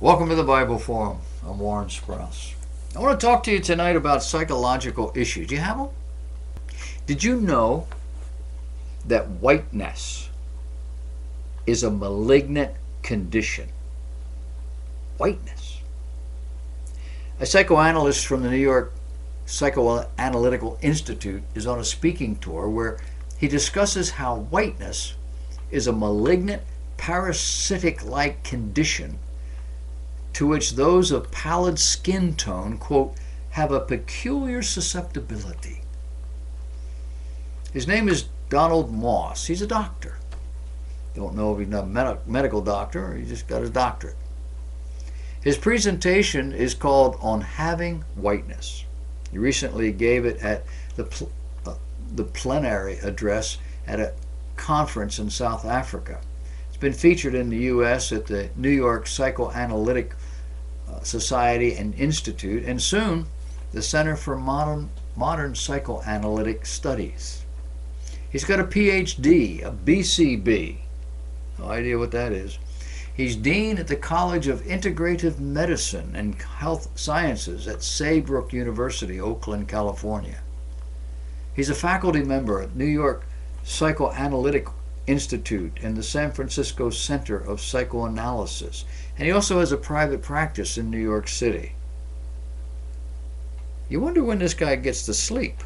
Welcome to the Bible Forum. I'm Warren Sprouse. I want to talk to you tonight about psychological issues. Do you have them? Did you know that whiteness is a malignant condition? Whiteness. A psychoanalyst from the New York Psychoanalytical Institute is on a speaking tour where he discusses how whiteness is a malignant, parasitic-like condition to which those of pallid skin tone, quote, have a peculiar susceptibility. His name is Donald Moss. He's a doctor. Don't know if he's not a medical doctor or he just got his doctorate. His presentation is called On Having Whiteness. He recently gave it at the plenary address at a conference in South Africa. It's been featured in the U.S. at the New York Psychoanalytic Society and Institute, and soon the Center for Modern Psychoanalytic Studies. He's got a PhD, a BCB. No idea what that is. He's dean at the College of Integrative Medicine and Health Sciences at Saybrook University, Oakland, California. He's a faculty member at New York Psychoanalytic Institute and the San Francisco Center of Psychoanalysis. And he also has a private practice in New York City. You wonder when this guy gets to sleep.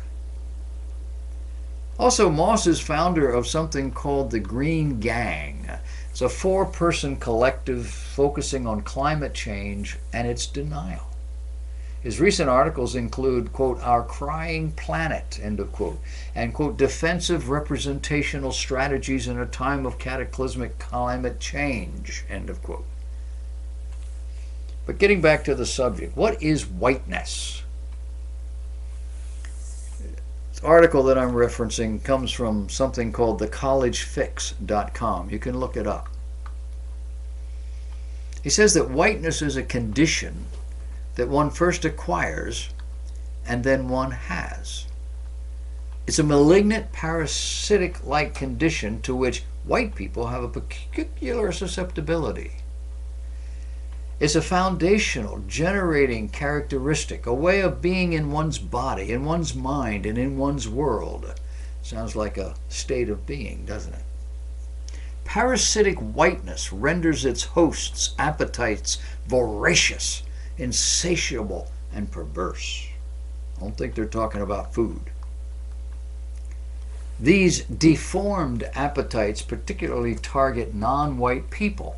Also, Moss is founder of something called the Green Gang. It's a 4-person collective focusing on climate change and its denial. His recent articles include, quote, Our Crying Planet, end of quote, and, quote, Defensive Representational Strategies in a Time of Cataclysmic Climate Change, end of quote. But getting back to the subject, what is whiteness? This article that I'm referencing comes from something called thecollegefix.com. You can look it up. He says that whiteness is a condition that one first acquires and then one has. It's a malignant, parasitic-like condition to which white people have a peculiar susceptibility. It's a foundational, generating characteristic, a way of being in one's body, in one's mind, and in one's world. Sounds like a state of being, doesn't it? Parasitic whiteness renders its hosts' appetites voracious, insatiable, and perverse. I don't think they're talking about food. These deformed appetites particularly target non-white people.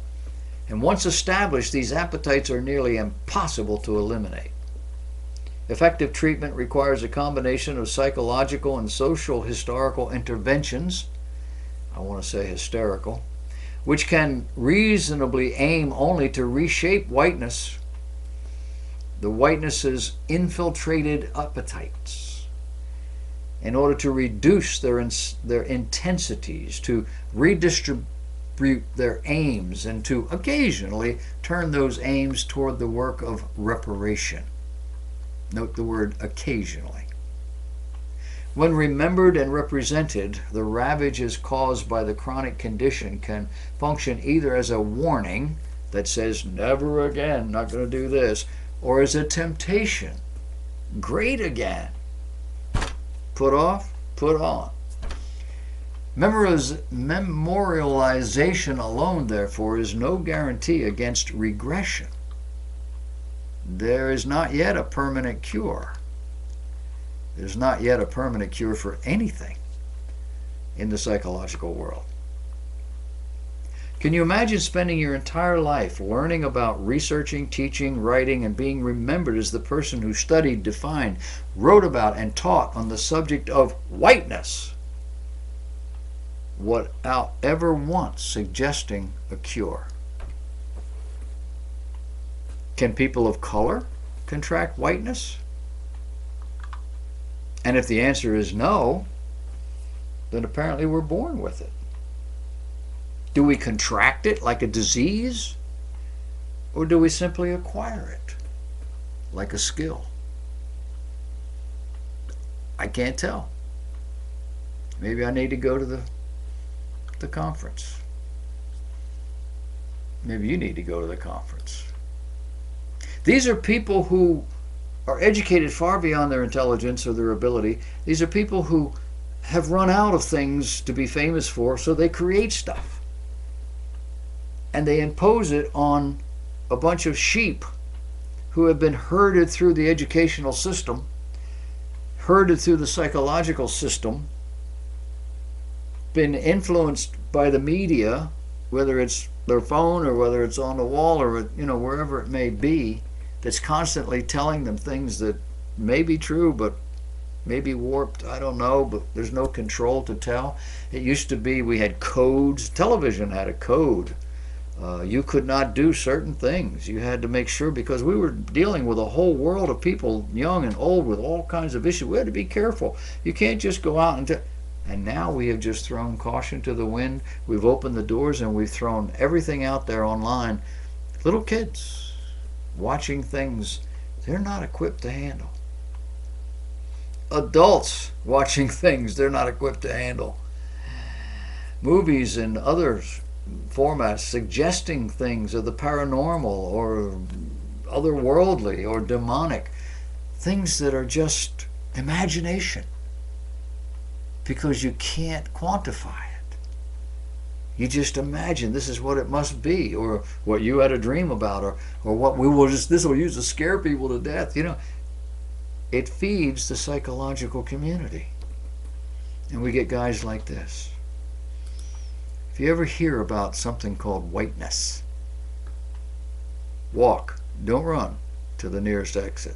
And once established, these appetites are nearly impossible to eliminate. Effective treatment requires a combination of psychological and social historical interventions, I want to say hysterical, which can reasonably aim only to reshape whiteness, the whiteness's infiltrated appetites, in order to reduce their intensities, to redistribute their aims, and to occasionally turn those aims toward the work of reparation. Note the word occasionally. When remembered and represented, the ravages caused by the chronic condition can function either as a warning that says, never again, not going to do this, or as a temptation, great again, put off, put on. Memorialization alone, therefore, is no guarantee against regression. There is not yet a permanent cure. There's not yet a permanent cure for anything in the psychological world. Can you imagine spending your entire life learning about researching, teaching, writing, and being remembered as the person who studied, defined, wrote about, and taught on the subject of whiteness, without ever once suggesting a cure? Can people of color contract whiteness? And if the answer is no, then apparently we're born with it. Do we contract it like a disease? Or do we simply acquire it like a skill? I can't tell. Maybe I need to go to the conference. Maybe you need to go to the conference. These are people who are educated far beyond their intelligence or their ability. These are people who have run out of things to be famous for, so they create stuff. And they impose it on a bunch of sheep who have been herded through the educational system, herded through the psychological system, been influenced by the media, whether it's their phone or whether it's on the wall or wherever it may be, that's constantly telling them things that may be true but may be warped. I don't know, but there's no control to tell. It used to be we had codes. Television had a code. You could not do certain things. You had to make sure, because we were dealing with a whole world of people, young and old, with all kinds of issues. We had to be careful. You can't just go out and now we have just thrown caution to the wind. We've opened the doors and we've thrown everything out there online. Little kids watching things they're not equipped to handle. Adults watching things they're not equipped to handle. Movies and other formats suggesting things of the paranormal or otherworldly or demonic, things that are just imagination, because you can't quantify it. You just imagine this is what it must be, or what you had a dream about, or what this will use to scare people to death. It feeds the psychological community. And we get guys like this. If you ever hear about something called whiteness, walk, don't run, to the nearest exit.